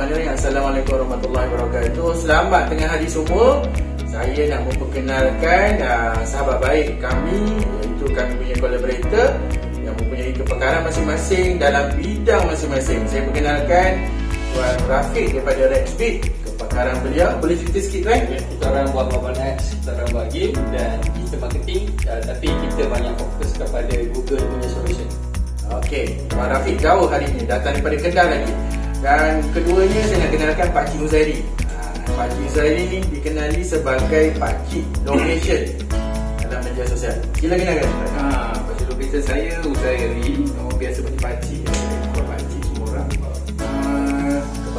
Bismillahirrahmanirrahim. Assalamualaikum warahmatullahi wabarakatuh. Selamat tengah hari semua. Saya nak memperkenalkan sahabat baik kami, iaitu kami punya collaborator yang mempunyai kepakaran masing-masing dalam bidang masing-masing. Saya perkenalkan Tuan Rafiq daripada Rexbit. Kepakaran beliau, boleh cerita sikit Tuan? Kita orang buat mobile apps, kita orang buat game dan digital marketing, tapi kita banyak fokus kepada Google punya solution. Okey, Tuan Rafiq jauh hari ini, datang daripada Kedah lagi. Dan keduanya saya nak kenalkan Pakcik Huzairi. Pakcik Huzairi ni dikenali sebagai Pakcik Location dalam media sosial. Sila kenalkan. Pakcik Location saya Huzairi. Orang biasa panggil Pakcik. Kalau Pakcik semua orang.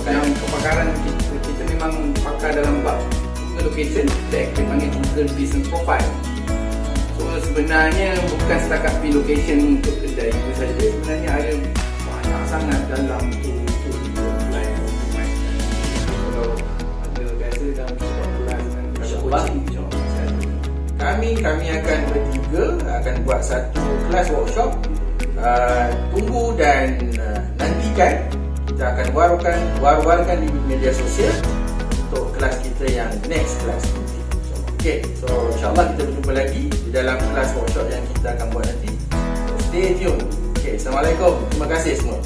Yang kepakaran kita memang pakar dalam bab Google Location. Kita panggil Google Business Profile. So sebenarnya bukan setakat location untuk kedai itu saja. Sebenarnya ada banyak sangat dalam tu. Kami akan bertiga akan buat satu kelas workshop. Tunggu dan nantikan. Kita akan war-warkan di media sosial untuk kelas kita yang next kelas nanti. Okay, so insyaAllah kita berjumpa lagi di dalam kelas workshop yang kita akan buat nanti. So, stay tune. Okay, Assalamualaikum. Terima kasih semua.